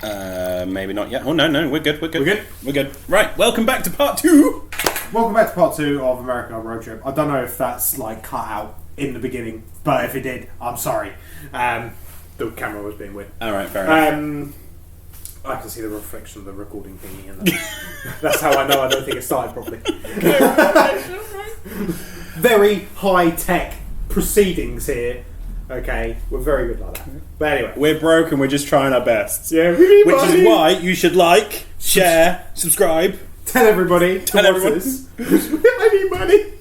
Maybe not yet. Oh, no, we're good. We're good. Right, welcome back to part 2. Welcome back to part 2 of America Road Trip. I don't know if that's like cut out in the beginning, but if it did, I'm sorry. The camera was being weird. Alright, fair enough. I can see the reflection of the recording thingy in there. That's how I know I don't think it started properly. Very high-tech proceedings here. Okay, we're very good like that. But anyway. We're broken, we're just trying our best. Yeah, which is why you should like, share, subscribe. Tell everybody. Tell everyone. I need money.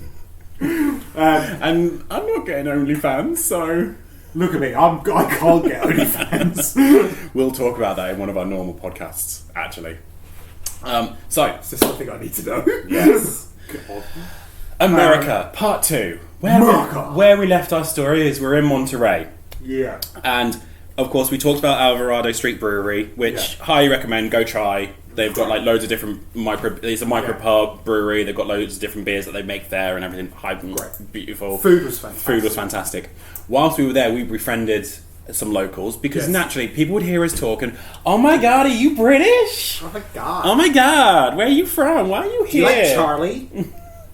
And I'm not getting OnlyFans, so... Look at me, I can't get OnlyFans. We'll talk about that in one of our normal podcasts, actually. So... Is there something I need to know? Yes. God. America, part 2. Where we left our story is we're in Monterey. Yeah. And, of course, we talked about Alvarado Street Brewery, which highly recommend, go try. They've got like loads of different it's a micro pub brewery. They've got loads of different beers that they make there and everything. Great. Beautiful. Food was fantastic. Whilst we were there, we befriended some locals because naturally people would hear us talk and, oh my god, are you British? Oh my god. Oh my god, where are you from? Why are you here? Do you like Charlie?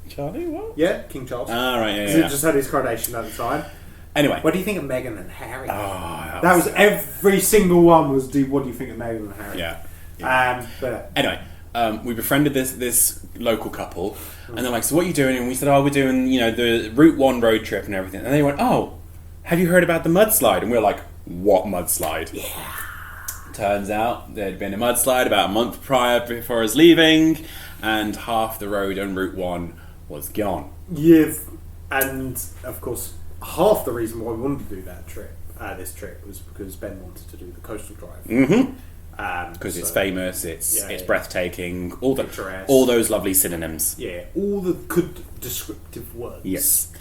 Charlie, what? Yeah, King Charles. Ah, right, yeah. He just had his coronation at the time. Anyway. What do you think of Meghan and Harry? Oh, that was every single one was, what do you think of Meghan and Harry? Yeah. But anyway, we befriended this local couple, and they're like, "So what are you doing?" And we said, "Oh, we're doing the Route 1 road trip and everything." And they went, "Oh, have you heard about the mudslide?" And we were like, "What mudslide?" Yeah. Turns out there'd been a mudslide about a month prior before us leaving, and half the road on Route 1 was gone. Yeah, and of course, half the reason why we wanted to do this trip, was because Ben wanted to do the coastal drive. Mm-hmm. Because it's famous, it's breathtaking, all those lovely synonyms. Yeah, all the good descriptive words. Yes.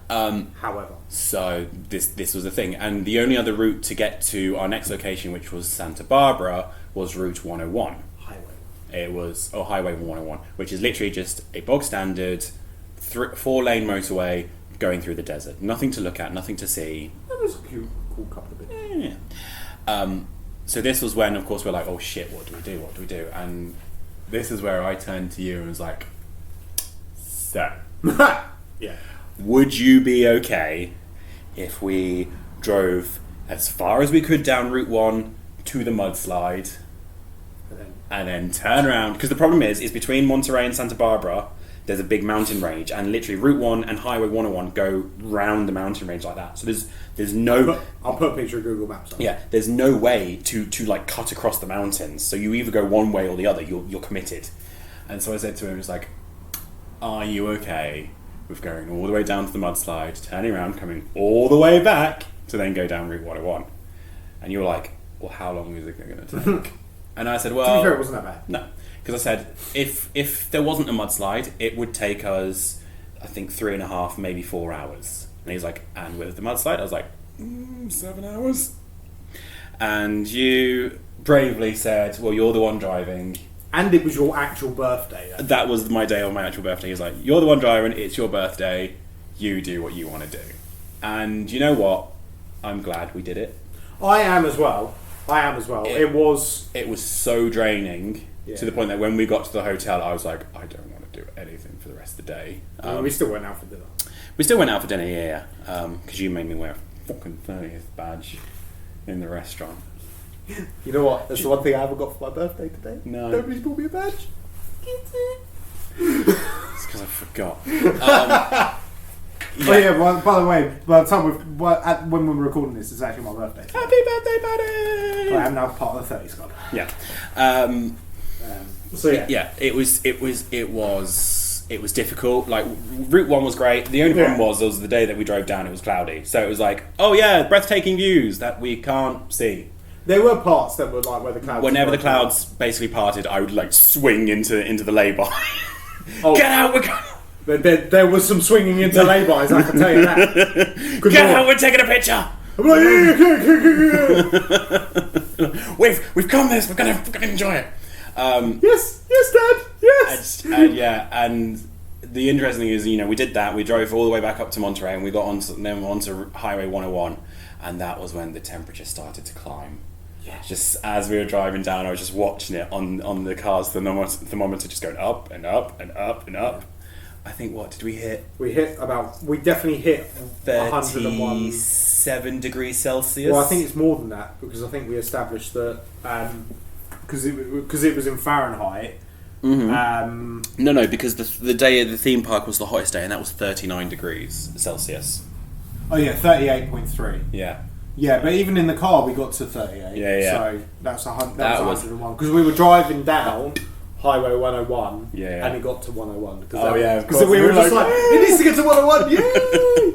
However, so this was the thing, and the only other route to get to our next location, which was Santa Barbara, was Route 101. It was Highway 101, which is literally just a bog standard 4-lane motorway going through the desert. Nothing to look at, nothing to see. That was a cool couple of bits. Yeah. So this was when, of course, we're like, oh shit, what do we do? And this is where I turned to you and was like, so, would you be okay if we drove as far as we could down Route 1 to the mudslide and then turn around? Because the problem is between Monterey and Santa Barbara, there's a big mountain range, and literally Route 1 and Highway 101 go round the mountain range like that. So there's no... I'll put a picture of Google Maps on. Yeah, there's no way to like cut across the mountains. So you either go one way or the other. You're committed. And so I said to him, it's like, are you okay with going all the way down to the mudslide, turning around, coming all the way back to then go down Route 101? And you were like, well, how long is it going to take? And I said, well... To be fair, it wasn't that bad. No. Because I said, if there wasn't a mudslide, it would take us, I think, 3.5, maybe 4 hours. And he's like, and with the mudslide? I was like, 7 hours. And you bravely said, well, you're the one driving. And it was your actual birthday. That was my day on my actual birthday. He's like, you're the one driving, it's your birthday, you do what you want to do. And you know what? I'm glad we did it. I am as well. It was so draining. Yeah. To the point that when we got to the hotel, I was like, I don't want to do anything for the rest of the day. We still went out for dinner. Yeah. Because you made me wear a fucking 30th badge in the restaurant. You know what? That's the one thing I haven't got for my birthday today. No. Nobody's bought me a badge. It's because I forgot. Oh yeah, well, by the way, by the time when we're recording this, it's actually my birthday. Happy birthday, buddy! I am now part of the 30s club. Yeah. So yeah, it was difficult. Like Route 1 was great. The only problem was the day that we drove down, it was cloudy. So it was like, oh yeah, breathtaking views that we can't see. There were parts that were like where the clouds. Whenever the clouds basically parted, I would like swing into the lay-by. Get out! We're going. There was some swinging into lay-bys, I can tell you that. Get out! We're taking a picture. We've come this. We're gonna enjoy it. Yes, Dad. Yes. And the interesting thing is, we did that. We drove all the way back up to Monterey, and we got onto Highway 101, and that was when the temperature started to climb. Yeah. Just as we were driving down, I was just watching it on the car's thermometer just going up and up and up and up. I think, what did we hit? We definitely hit 101. 37 degrees Celsius. Well, I think it's more than that because I think we established that because it was in Fahrenheit. Mm-hmm. No, because the day at the theme park was the hottest day, and that was 39 degrees Celsius. Oh yeah, 38.3. Yeah. Yeah, but even in the car we got to 38. Yeah. So that was 101 because we were driving down Highway 101. Yeah. And it got to 101. Because we were just like, it needs to get to 101. Yay!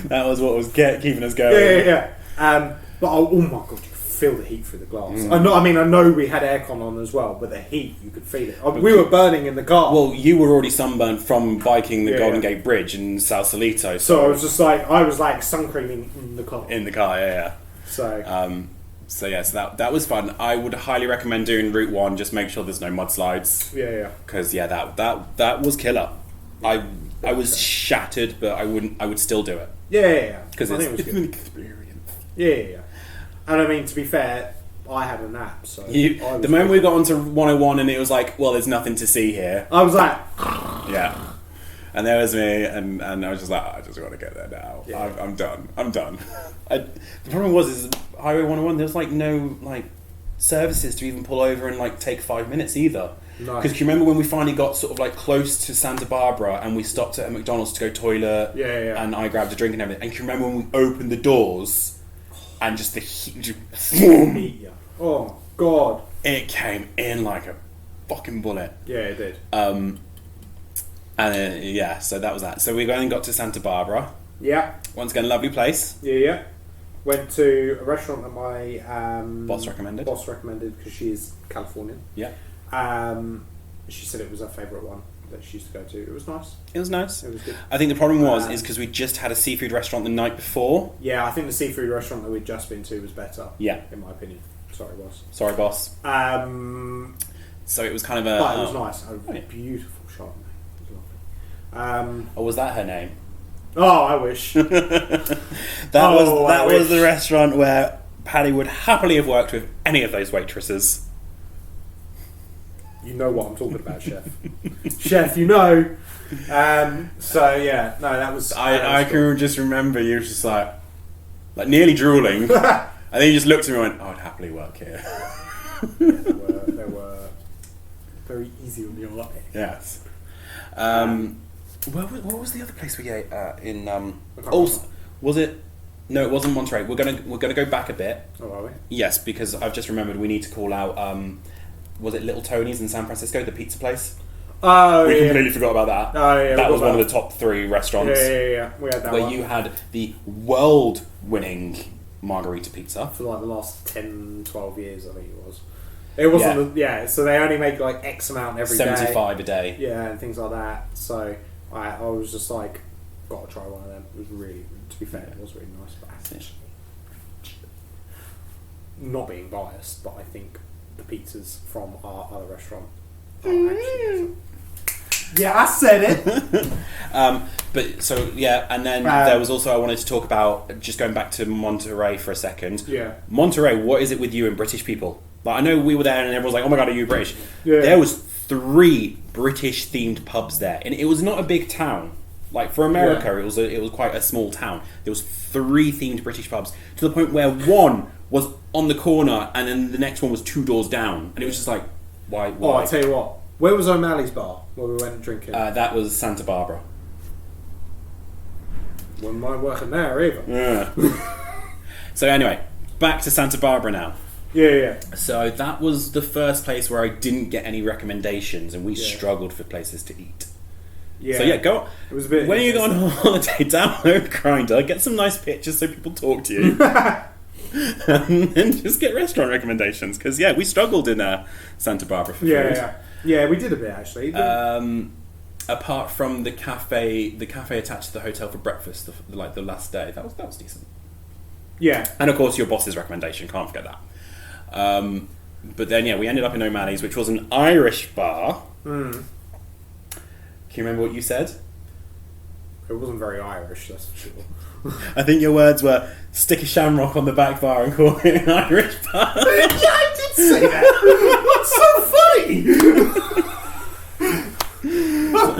That was what was keeping us going. Yeah. But oh my god, you could feel the heat through the glass. I know we had aircon on as well, but the heat, you could feel it. We were burning in the car. Well, you were already sunburned from biking the Golden Gate Bridge in Sausalito. So I was just like sun creaming in the car. In the car, yeah. So that was fun. I would highly recommend doing Route 1. Just make sure there's no mudslides. Yeah. Because that was killer. I was shattered, but I would still do it. Yeah. Because it's an experience. Yeah. And I mean, to be fair, I had a nap. So the moment we got onto 101 and it was like, well, there's nothing to see here. I was like, yeah. And there was me, and I was just like, I just want to get there now. Yeah. I'm done. The problem is Highway 101. There's like no like services to even pull over and like take 5 minutes either. Because you remember when we finally got sort of like close to Santa Barbara and we stopped at a McDonald's to go toilet. Yeah. And I grabbed a drink and everything. And you remember when we opened the doors and just the heat, boom. Oh god! It came in like a fucking bullet. Yeah, it did. So that was that. So we then got to Santa Barbara. Yeah. Once again, lovely place. Yeah. Went to a restaurant that my boss recommended because she is Californian. Yeah. She said it was her favourite one that she used to go to. It was nice. It was nice. It was good. I think the problem is because we just had a seafood restaurant the night before. Yeah, I think the seafood restaurant that we'd just been to was better. Yeah. In my opinion. Sorry, boss. So it was kind of but it was nice. A beautiful shop. It was lovely. Was that her name? Oh, I wish. that was the restaurant where Paddy would happily have worked with any of those waitresses. You know what I'm talking about, chef. Chef, you know. So yeah, no, that was. I can just remember you was just like nearly drooling, and then you just looked at me and went, "I'd happily work here." They were very easy on the eye. Yes. What was the other place we ate at in? Was it? No, it wasn't Monterey. We're gonna go back a bit. Oh, are we? Yes, because I've just remembered we need to call out. Was it Little Tony's in San Francisco, the pizza place? Oh, we completely forgot about that. Oh, yeah, that was one of the top 3 restaurants. Yeah. We had that where you had the world-winning margarita pizza for like the last 10, 12 years. I think it was. It wasn't. So they only make like X amount every 75 a day. Yeah, and things like that. So I was just like, got to try one of them. It was really, to be fair, it was really nice. But not being biased, but I think the pizzas from our other restaurant are actually yeah, I said it. But so and then there was also I wanted to talk about just going back to Monterey for a second. Yeah, Monterey. What is it with you and British people? Like I know we were there and everyone was like, "Oh my god, are you British?" Yeah. There was 3 British themed pubs there, and it was not a big town. Like for America, it was quite a small town. There was 3 themed British pubs to the point where one was on the corner, and then the next one was 2 doors down, and it was just like, why? Oh, I tell you what. Where was O'Malley's bar where we went drinking? That was Santa Barbara. Wouldn't mind working there either. Yeah. So anyway, back to Santa Barbara now. Yeah. So that was the first place where I didn't get any recommendations, and we struggled for places to eat. Yeah. So go. It was a bit. When you go on holiday, download Grindr, get some nice pictures so people talk to you, and then just get restaurant recommendations. Because we struggled in Santa Barbara for food. Yeah, we did a bit actually. Apart from the cafe attached to the hotel for breakfast, the last day, that was decent. Yeah, and of course your boss's recommendation, can't forget that. But then we ended up in O'Malley's, which was an Irish bar. Can you remember what you said? It It wasn't very Irish, that's for sure. I think your words were stick a shamrock on the back bar and call it an Irish pub. Yeah, I did say that. That's so funny.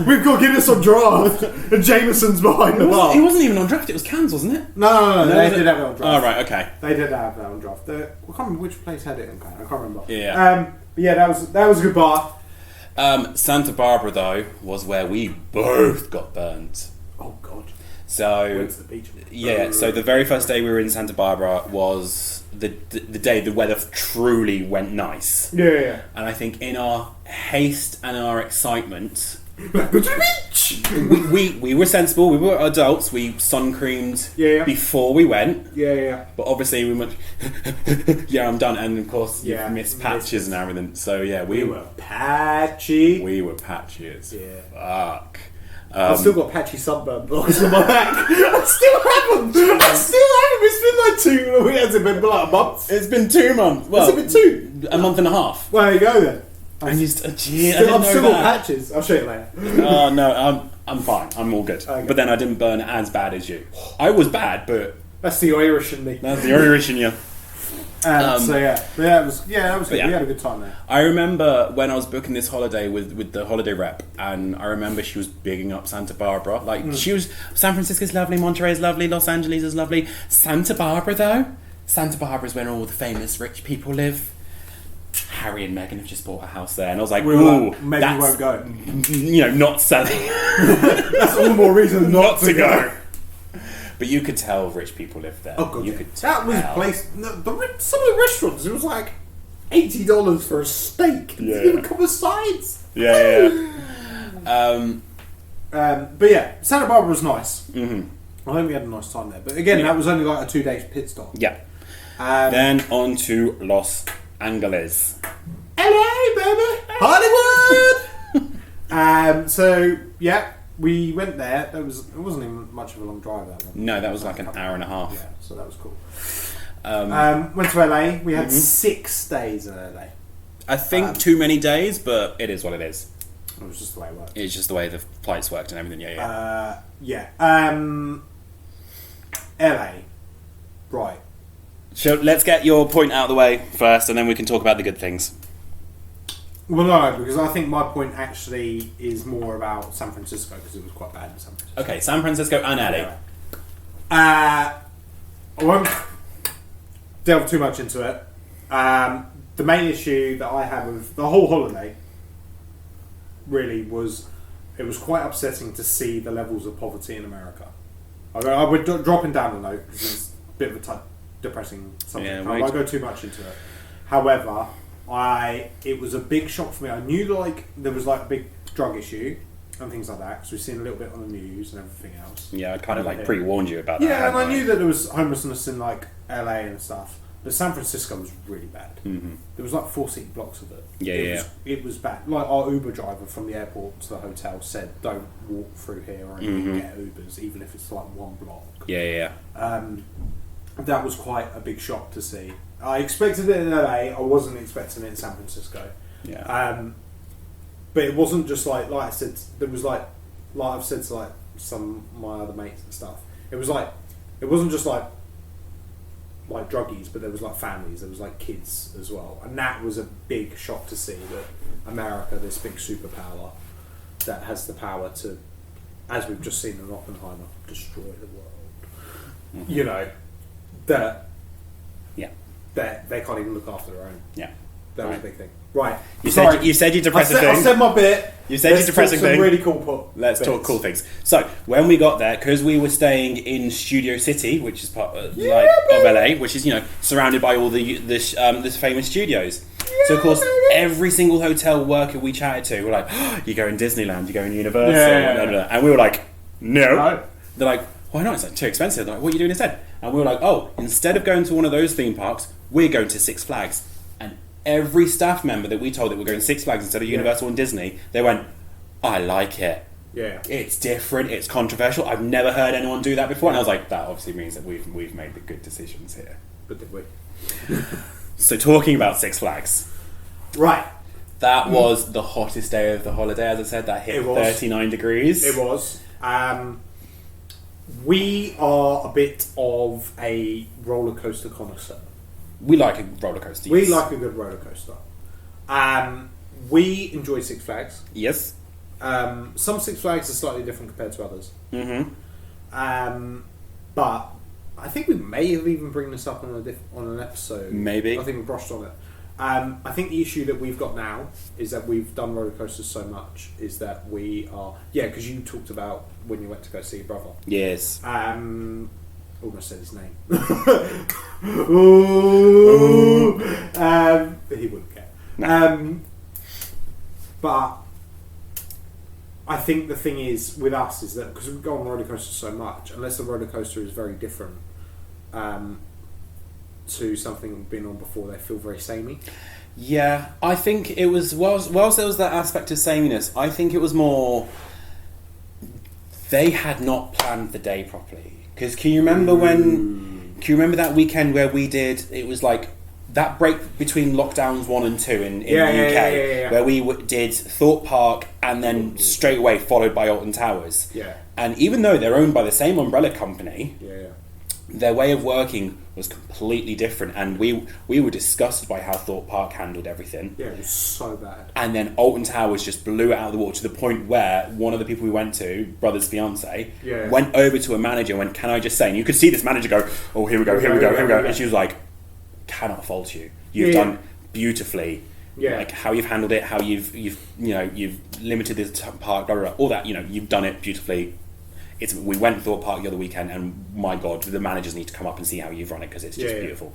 We've got Guinness on draft, and Jameson's behind the bar. It wasn't even on draft. It was cans, wasn't it? No, they did have it on draft. Oh right, okay. They did have that on draft. I can't remember which place had it on can. I can't remember. Yeah. But yeah, that was a good bar. Santa Barbara though was where we both got burnt. Oh God. So Went to the beach. yeah, so the very first day we were in Santa Barbara was the day the weather truly went nice. Yeah. And I think in our haste and our excitement, Go to the beach. we were sensible. We were adults. We sun creamed before we went. Yeah. But obviously we went. Yeah, I'm done. And of course, you missed patches and everything. So yeah, we were patchy. We were patchy as fuck. I've still got patchy sunburn blocks on my back. I still have them. It's been like 2 weeks. Has it been like a month? It's been 2 months. Well, has it been 2? A month and a half. Well, there you go then. And you I've still got patches. I'll show you later. Oh no, I'm fine. I'm all good. Okay. But then I didn't burn as bad as you. I was bad, but that's the Irish in me. That's the Irish in you. So yeah, that was good. Yeah. We had a good time there. I remember when I was booking this holiday with the holiday rep, and I remember she was bigging up Santa Barbara. Like she was, San Francisco's lovely, Monterey's lovely, Los Angeles is lovely. Santa Barbara though, Santa Barbara is where all the famous rich people live. Harry and Meghan have just bought a house there, and I was like, "Ooh, maybe we won't go." Not selling. That's all the more reason not to go. But you could tell rich people lived there. Oh god, you could tell. That was a place. Some of the restaurants, it was like $80 for a steak. Yeah. Even a couple of sides. Yeah. But yeah, Santa Barbara was nice. Mm-hmm. I think we had a nice time there. But again, that was only like a 2-day pit stop. Yeah. Then on to Los Angeles. LA, baby! Hollywood! So, yeah, we went there. It wasn't even much of a long drive, that one. No, that was like an hour and a half. Yeah, so that was cool. Went to LA. We had 6 days in LA. I think too many days, but it is what it is. It was just the way it worked. It's just the way the flights worked and everything, LA. Right. So let's get your point out of the way first, and then we can talk about the good things. Well, no, because I think my point actually is more about San Francisco, because it was quite bad in San Francisco. Okay, San Francisco and LA. I won't delve too much into it. The main issue that I had with the whole holiday really was it was quite upsetting to see the levels of poverty in America. I would dropping down a note because it's a bit of a depressing subject. I won't go too much into it. However, it was a big shock for me. I knew there was like a big drug issue and things like that because we've seen a little bit on the news and everything else. Yeah, I kind of like pre-warned you about that. Yeah, and I knew that there was homelessness in like LA and stuff. But San Francisco was really bad. Mm-hmm. There was like 4 city blocks of it. It was bad. Like our Uber driver from the airport to the hotel said, "Don't walk through here or anything. Get Ubers, even if it's like 1 block." Yeah. That was quite a big shock to see. I expected it in LA. I wasn't expecting it in San Francisco. Yeah. But it wasn't just like I said. There was like I've said to like some of my other mates and stuff. It wasn't just like druggies, but there was like families, there was like kids as well, and that was a big shock to see that America, this big superpower that has the power to, as we've just seen in Oppenheimer, destroy the world. Mm-hmm. You know that they can't even look after their own. Yeah, that was a big thing. Right, you said your depressing thing. I said my bit. You said your depressing thing. Really cool. Let's talk cool things. So when we got there, because we were staying in Studio City, which is part of LA, which is surrounded by all this famous studios. So of course, every single hotel worker we chatted to were like, "Oh, you go in Disneyland, you go in Universal," and we were like, "No." They're like, "Why not? It's like too expensive." They're like, "What are you doing instead?" And we were like, "Oh, instead of going to one of those theme parks, we're going to Six Flags." Every staff member that we told that we're going to Six Flags instead of Universal and Disney, they went, "I like it. Yeah, it's different. It's controversial. I've never heard anyone do that before." And I was like, "That obviously means that we've made the good decisions here." But did we? So talking about Six Flags, right? That was the hottest day of the holiday. As I said, that hit 39 degrees. It was. We are a bit of a roller coaster connoisseur. We like a roller coaster. We yes. like a good roller coaster. We enjoy Six Flags. Yes. Some Six Flags are slightly different compared to others. Mm-hmm. But I think we may have even bring this up on an episode. Maybe. I think we brushed on it. I think the issue that we've got now is that we've done roller coasters so much is that we are because you talked about when you went to go see your brother. Yes. Almost said his name. Ooh. But he wouldn't care. No. But I think the thing is with us is that because we go on roller coasters so much, unless the roller coaster is very different to something we've been on before, they feel very samey. Yeah, I think it was whilst there was that aspect of sameness, I think it was more they had not planned the day properly. Because can you remember that weekend where we did? It was like that break between lockdowns 1 and 2 in the UK, where we did Thorpe Park and then straight away followed by Alton Towers. Yeah. And even though they're owned by the same umbrella company, Yeah. their way of working was completely different, and we were disgusted by how Thorpe Park handled everything. Yeah, it was so bad. And then Alton Towers just blew it out of the water to the point where one of the people we went to, brother's fiance, went over to a manager and went, "Can I just say?" And you could see this manager go, "Oh, here we go." And she was like, "Cannot fault you. You've done beautifully. Yeah. Like how you've handled it, how you've limited this park, blah, blah, blah, all that. You've done it beautifully." We went to Thorpe Park the other weekend, and my God, the managers need to come up and see how you've run it because it's just beautiful.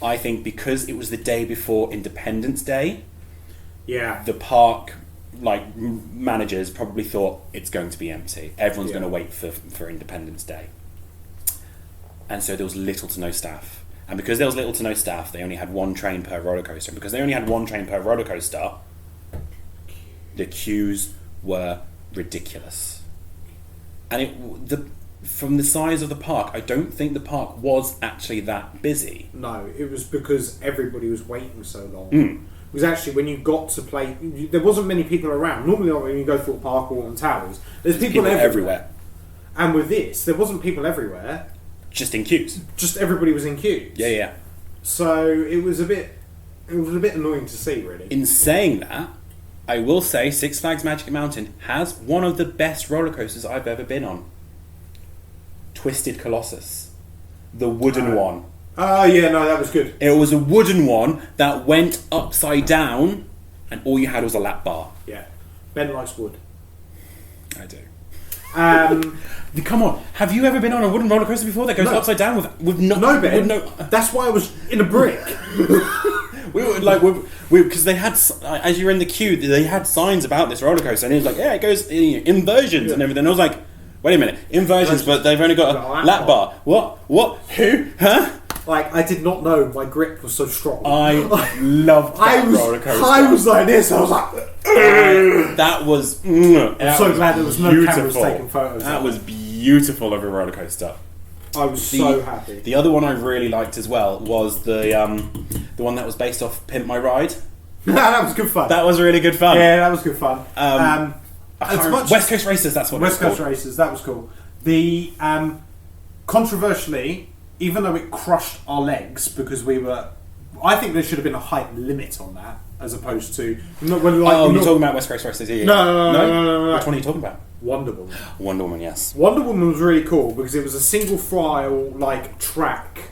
I think because it was the day before Independence Day, the park managers probably thought it's going to be empty. Everyone's going to wait for Independence Day, and so there was little to no staff. And because there was little to no staff, they only had one train per roller coaster. And because they only had one train per roller coaster, the queues were ridiculous. And from the size of the park, I don't think the park was actually that busy. No, it was because everybody was waiting so long. It was actually when you got to play, there wasn't many people around. Normally, when you go to Thorpe Park or on Towers, there's people everywhere. And with this, there wasn't people everywhere. Just in queues. Just everybody was in queues. Yeah. So it was a bit annoying to see, really. In saying that, I will say Six Flags Magic Mountain has one of the best roller coasters I've ever been on. Twisted Colossus. The wooden one. Oh, yeah, no, that was good. It was a wooden one that went upside down and all you had was a lap bar. Yeah. Ben likes wood. I do. Come on. Have you ever been on a wooden roller coaster before that goes upside down with no... No, Ben. That's why I was in a brick. We were because they had, as you were in the queue, they had signs about this roller coaster, and it was like, it goes inversions and everything. And I was like, wait a minute, inversions, but they've only got a lap bar. What? Who? Huh? I did not know my grip was so strong. I loved that roller coaster. I was like this. I was like, that was. I'm so glad there was no cameras taking photos. That was beautiful of a roller coaster. I was so happy. The other one I really liked as well was the one that was based off Pimp My Ride. That was good fun. That was really good fun. Yeah, that was good fun. West Coast Racers, that's what it was called. West Coast Racers, that was cool. The controversially, even though it crushed our legs because I think there should have been a height limit on that as opposed to. You're talking about West Coast Racers? Yeah. No. Which one are you talking about? Wonder Woman. Wonder Woman, yes. Wonder Woman was really cool because it was a single file track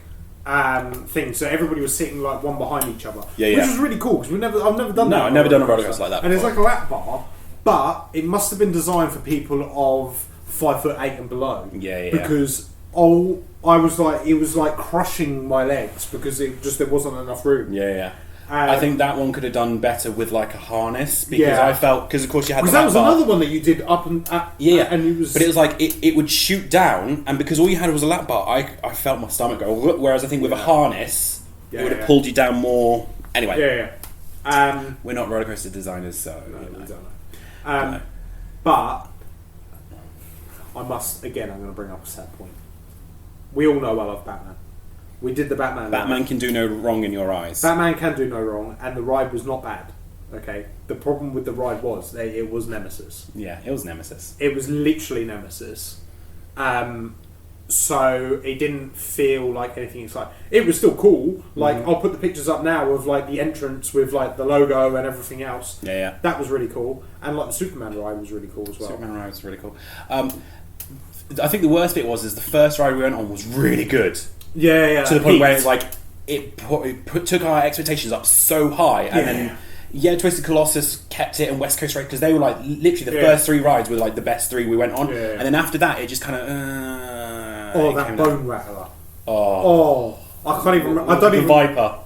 thing, so everybody was sitting one behind each other, which was really cool because I've never done that. No, I've never done a roller coaster like that. And it's like a lap bar, but it must have been designed for people of 5'8" and below. Yeah. Because I was like, it was like crushing my legs because there wasn't enough room. Yeah. I think that one could have done better with a harness because I felt because of course you had the lap bar. That was another one that you did up and and it was. But it was like it would shoot down, and because all you had was a lap bar, I felt my stomach go. Whereas I think with a harness, it would have pulled you down more. Anyway, we're not roller coaster designers, so we don't know. But I'm going to bring up a sad point. We all know I love Batman. We did the Batman. Batman can do no wrong in your eyes. Batman can do no wrong, and the ride was not bad. Okay, the problem with the ride was it was Nemesis. Yeah, it was Nemesis. It was literally Nemesis. So it didn't feel like anything exciting. It was still cool. Like I'll put the pictures up now of like the entrance with like the logo and everything else. Yeah. That was really cool. And like the Superman ride was really cool as well. Superman ride was really cool. I think the worst bit was the first ride we went on was really good. Yeah. To the point where it took our expectations up so high, and then Twisted Colossus kept it, and West Coast Ride, because they were like literally the first 3 rides were like the best 3 we went on, and then after that it just kind of that bone rattler. I can't even. I don't even. The Viper.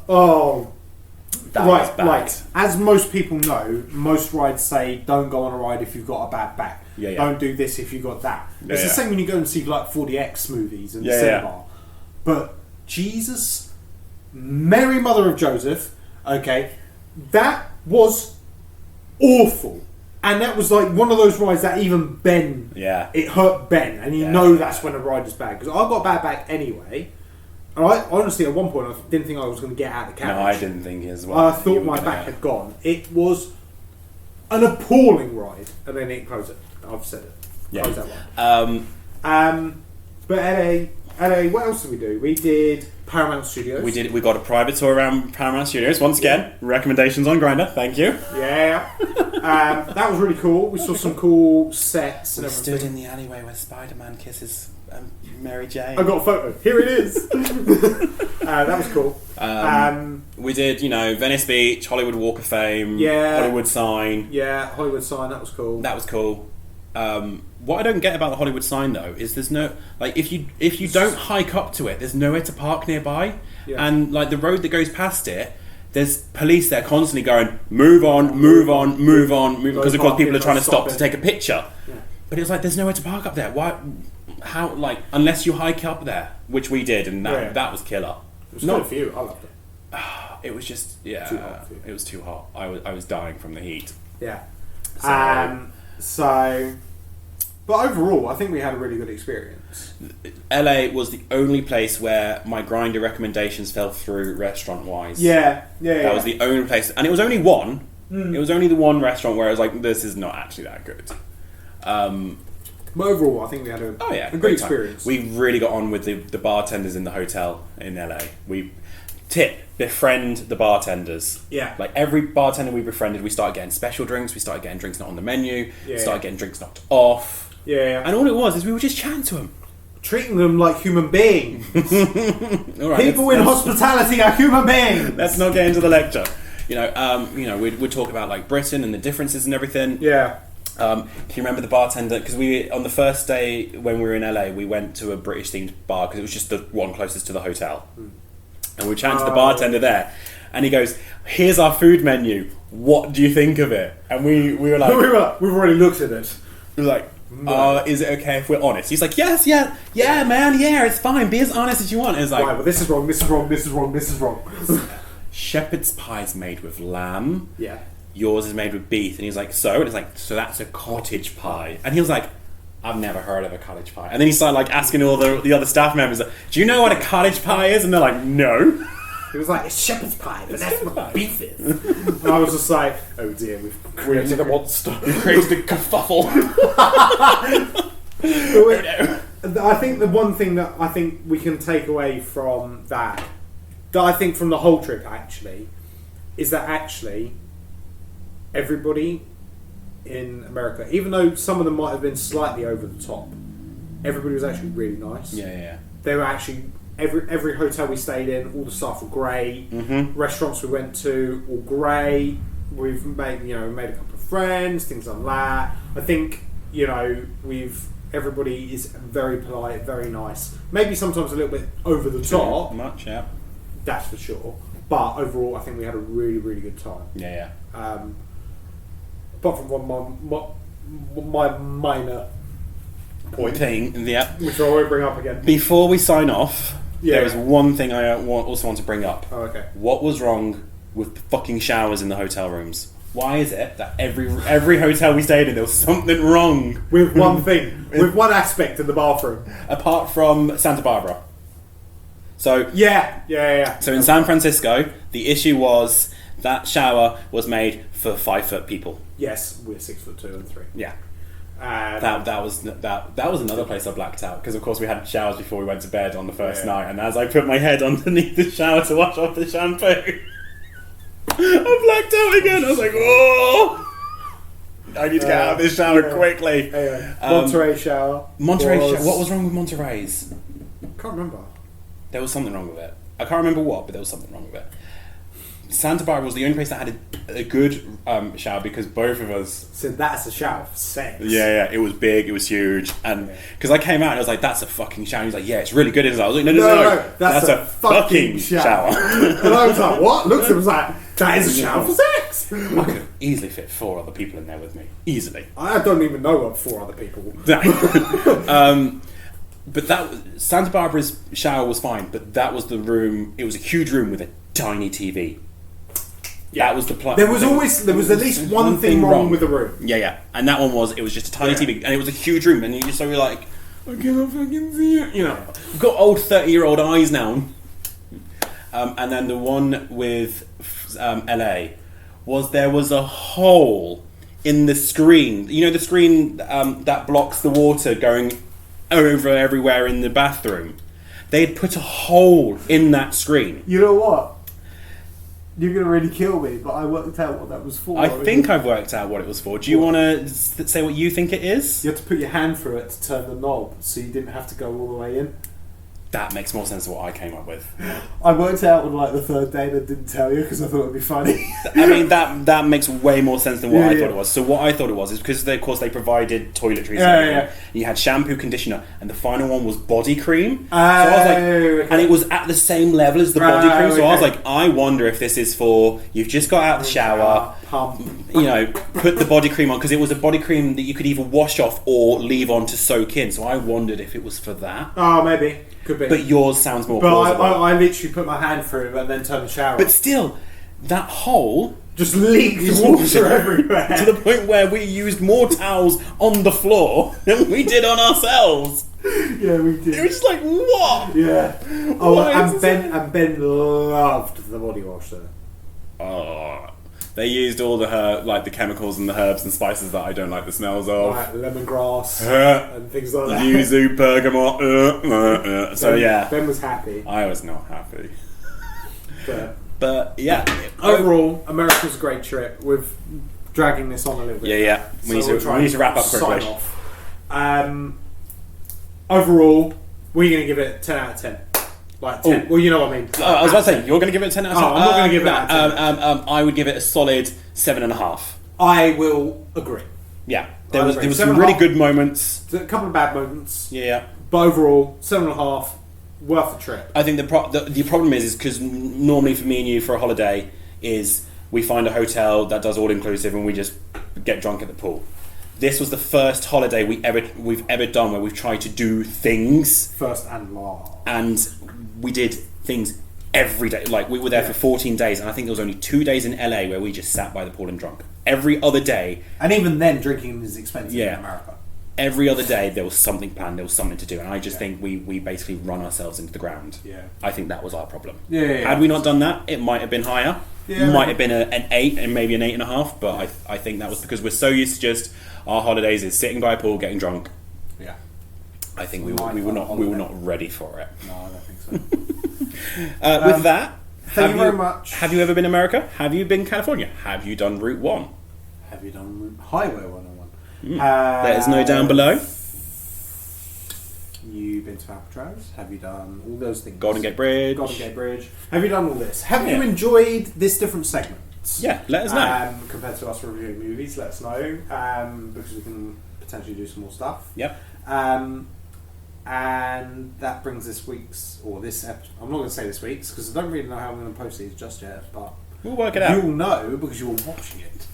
That was bad. Like as most people know, most rides say don't go on a ride if you've got a bad back. Don't do this if you've got that. It's the same when you go and see like 4DX movies and cinema. But Jesus, Mary Mother of Joseph, okay, that was awful. And that was like one of those rides that even Ben, it hurt Ben. And you know that's when a ride is bad. Because I've got a bad back anyway. And I honestly, at one point, I didn't think I was going to get out of the carriage. No, I didn't think as well. I thought my back had gone. It was an appalling ride. And then it closed it. I've said it. Close that one. But LA, what else did we do? We did Paramount Studios. We got a private tour around Paramount Studios. Once again, recommendations on Grindr. Thank you. Yeah. That was really cool. We saw some cool sets and everything. We stood in the alleyway where Spider-Man kisses Mary Jane. I got a photo. Here it is. That was cool. We did, Venice Beach, Hollywood Walk of Fame, Yeah. Hollywood Sign. Yeah, Hollywood Sign. That was cool. That was cool. What I don't get about the Hollywood Sign though is there's no if you don't hike up to it, there's nowhere to park nearby, and like the road that goes past it, there's police there constantly going move on, because of course people are trying to stop to take a picture. Yeah. But it's like there's nowhere to park up there. Why? How? Like unless you hike up there, which we did, and that was killer. It was good for you. I loved it. It was just Too hot for you. It was too hot. I was dying from the heat. Yeah. But overall, I think we had a really good experience. LA was the only place where my Grindr recommendations fell through restaurant-wise. Yeah. That was the only place, and it was only one. It was only the one restaurant where I was like, this is not actually that good. But overall, I think we had a good experience. We really got on with the bartenders in the hotel in LA. Befriend the bartenders. Yeah. Like every bartender we befriended, we started getting special drinks, we started getting drinks not on the menu, started getting drinks knocked off. Yeah. And all it was is we were just chatting to them. Treating them like human beings. All right, People in hospitality are human beings. Let's not get into the lecture. We'd talk about like Britain and the differences and everything. Yeah. Can you remember the bartender? Because on the first day when we were in LA, we went to a British themed bar because it was just the one closest to the hotel. And we were chatting to the bartender there, and he goes, "Here's our food menu. What do you think of it?" And we were like, "We've already looked at it." We were like, "Is it okay if we're honest?" He's like, "Yes, yeah, man, yeah, it's fine. Be as honest as you want." And it's like, right, but this is wrong. This is wrong. This is wrong. This is wrong. Shepherd's pie is made with lamb. Yeah. Yours is made with beef. And he's like, "So?" And it's like, "So that's a cottage pie." And he was like, "I've never heard of a cottage pie." And then he started like asking all the other staff members, like, "Do you know what a cottage pie is?" And they're like, "No." He was like, "It's shepherd's pie, but that's what beef is." And I was just like, "Oh dear, we've created a monster. We've created a kerfuffle." I think the one thing that I think we can take away from that I think from the whole trip actually, is that actually everybody in America, even though some of them might have been slightly over the top, everybody was actually really nice. Yeah. They were actually every hotel we stayed in, all the staff were great. Mm-hmm. Restaurants we went to, all great. We've made a couple of friends, things like that. I think everybody is very polite, very nice. Maybe sometimes a little bit over the top. Too much, yeah. That's for sure. But overall, I think we had a really, really good time. Yeah. Apart from my minor point thing, yeah, which I won't bring up again. Before we sign off, there is one thing I also want to bring up. Oh, okay. What was wrong with the fucking showers in the hotel rooms? Why is it that every hotel we stayed in, there was something wrong with one thing, with one aspect in the bathroom, apart from Santa Barbara? So yeah. So in San Francisco, the issue was that shower was made for 5 foot people. Yes, we're 6'2" and 3. Yeah. That was another place I blacked out because of course we had showers before we went to bed on the first night, and as I put my head underneath the shower to wash off the shampoo, I blacked out again. I was like, oh, I need to get out of this shower quickly. Monterey shower. What was wrong with Monterey's? Can't remember. There was something wrong with it. I can't remember what, but there was something wrong with it. Santa Barbara was the only place that had a good shower because both of us said that's a shower for sex. Yeah, it was big, it was huge, and because I came out and I was like, "That's a fucking shower." He was like, "Yeah, it's really good." And I was like, "No, that's a fucking shower." And I was like, "What?" Looked at him, was like, "That is a shower for sex." I could have easily fit 4 other people in there with me, easily. I don't even know what 4 other people. But Santa Barbara's shower was fine, but that was the room. It was a huge room with a tiny TV. Yeah, that was the plan. There was at least one thing wrong with the room. Yeah, and that one was it was just a tiny TV, and it was a huge room, and you just so you're like, I can't fucking see it. You know, we've got old 30-year-old eyes now. And then the one with LA there was a hole in the screen. You know, the screen that blocks the water going over everywhere in the bathroom. They'd put a hole in that screen. You know what? You're going to really kill me, but I worked out what that was for. I think I've worked out what it was for. Do you want to say what you think it is? You had to put your hand through it to turn the knob, so you didn't have to go all the way in. That makes more sense than what I came up with. I worked out on like the 3rd day and I didn't tell you because I thought it would be funny. I mean, that makes way more sense than what I thought it was. So what I thought it was is because, of course, they provided toiletries. And you had shampoo, conditioner, and the final one was body cream. So I was like, and it was at the same level as the body cream. So I was like, I wonder if this is for you've just got out of the shower, pump. You know, put the body cream on because it was a body cream that you could either wash off or leave on to soak in. So I wondered if it was for that. Oh, maybe. Could be. But yours sounds more But plausible. I literally put my hand through it and then turned the shower But off. still, that hole just leaked water everywhere. To the point where we used more towels on the floor than we did on ourselves. Yeah, we did. It was just like, what? Yeah. Oh, and Ben loved the body wash though. Oh, they used all the the chemicals and the herbs and spices that I don't like the smells of. Like lemongrass and things like that. Yuzu, bergamot. So yeah. Ben was happy. I was not happy. But yeah. Overall, America's a great trip. We're dragging this on a little bit. Yeah. We need to wrap up quickly. Sign off. Overall, we're going to give it 10 out of 10. Like 10. Well, you know what I mean. I was about to say, you're going to give it a 10 out of 10? I'm not going to give it out of 10. I would give it a solid 7.5. I will agree. Yeah. There was some really good moments. A couple of bad moments. Yeah. But overall, 7.5, worth the trip. I think the problem is because normally for me and you for a holiday is we find a hotel that does all inclusive and we just get drunk at the pool. This was the first holiday we've ever done where we've tried to do things. First and last. And we did things every day. Like we were there for 14 days, and I think there was only 2 days in LA where we just sat by the pool and drunk. Every other day, and even then, drinking is expensive in America. Every other day there was something planned, there was something to do, and I just think we basically run ourselves into the ground. Yeah, I think that was our problem. Had we not done that, it might have been higher. Yeah, might have been an 8 and maybe an 8.5. But I think that was because we're so used to just our holidays is sitting by a pool getting drunk. Yeah, I think we were not ready for it. No, I don't think so. With that, thank you very much. Have you ever been America? Have you been California? Have you done Route 1? Have you done Highway 101? Let us know down below. You've been to Alcatraz? Have you done all those things? Golden Gate Bridge. Have you done all this? Have you enjoyed this different segment? Yeah, let us know. Compared to us reviewing movies, let us know because we can potentially do some more stuff. Yep. And that brings this episode. I'm not going to say this week's because I don't really know how I'm going to post these just yet, but we'll work it out. You'll know because you're watching it.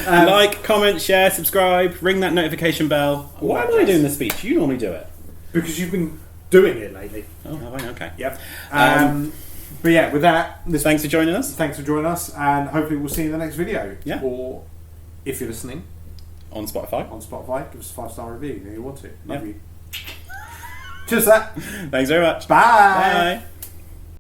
Like, comment, share, subscribe, ring that notification bell. Why am I doing the speech? You normally do it. Because you've been doing it lately. Oh, have I? Okay. Yep. But yeah, with that... Thanks for joining us. Thanks for joining us, and hopefully we'll see you in the next video. Yeah. Or, if you're listening... On Spotify, give us a 5-star review if you want to. Love you. Cheers for that. Thanks very much. Bye. Bye.